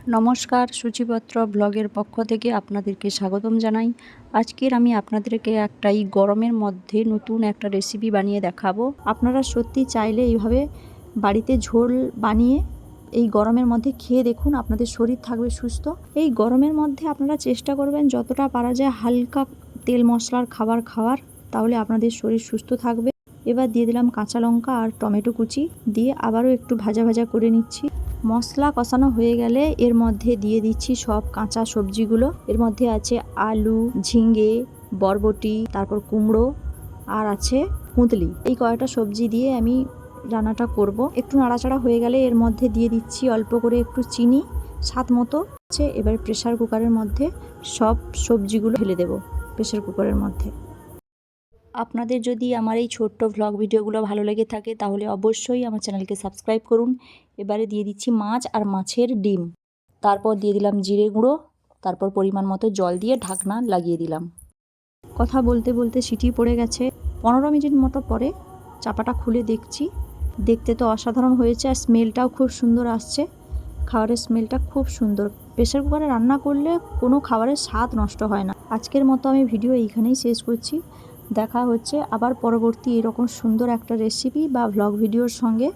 নমস্কার, সূচিপত্র ব্লগের পক্ষ থেকে আপনাদেরকে স্বাগতম জানাই। আজকের আমি আপনাদেরকে এই গরমের মধ্যে নতুন একটা রেসিপি বানিয়ে দেখাবো। আপনারা সত্যি চাইলে এইভাবে বাড়িতে ঝোল বানিয়ে এই গরমের মধ্যে খেয়ে দেখুন, আপনাদের শরীর থাকবে সুস্থ। এই গরমের মধ্যে আপনারা চেষ্টা করবেন যতটা পারা যায় হালকা তেল মশলার খাবার খাওয়ার, তাহলে আপনাদের শরীর সুস্থ থাকবে। এবার দিয়ে দিলাম কাঁচা লঙ্কা আর টমেটো কুচি, দিয়ে আবারও একটু ভাজা ভাজা করে নিচ্ছি। মশলা কষানো হয়ে গেলে এর মধ্যে দিয়ে দিচ্ছি সব কাঁচা সবজিগুলো। এর মধ্যে আছে আলু, ঝিঙে, বরবটি, তারপর কুমড়ো আর আছে কুঁদলি। এই কয়টা সবজি দিয়ে আমি রান্নাটা করব। একটু নাড়াচাড়া হয়ে গেলে এর মধ্যে দিয়ে দিচ্ছি অল্প করে একটু চিনি, স্বাদ মতো আছে। এবার প্রেসার কুকারের মধ্যে সব সবজিগুলো ঢেলে দেব প্রেসার কুকারের মধ্যে। আপনাদের যদি আমার এই ছোট্ট ভ্লগ ভিডিওগুলো ভালো লেগে থাকে তাহলে অবশ্যই আমার চ্যানেলকে সাবস্ক্রাইব করুন। এবারে দিয়ে দিচ্ছি মাছ আর মাছের ডিম, তারপর দিয়ে দিলাম জিরে গুঁড়ো, তারপর পরিমাণ মতো জল দিয়ে ঢাকনা লাগিয়ে দিলাম। কথা বলতে বলতে সিটি পড়ে গেছে। 15 মিনিট মতো পরে চাপাটা খুলে দেখছি। দেখতে তো অসাধারণ হয়েছে আর স্মেলটাও খুব সুন্দর আসছে। খাবারের স্মেলটা খুব সুন্দর। প্রেসার কুকারে রান্না করলে কোনো খাবারের স্বাদ নষ্ট হয় না। আজকের মতো আমি ভিডিও এইখানেই শেষ করছি। দেখা হচ্ছে আবার পরবর্তী এরকম সুন্দর একটা রেসিপি বা ভ্লগ ভিডিওর সঙ্গে।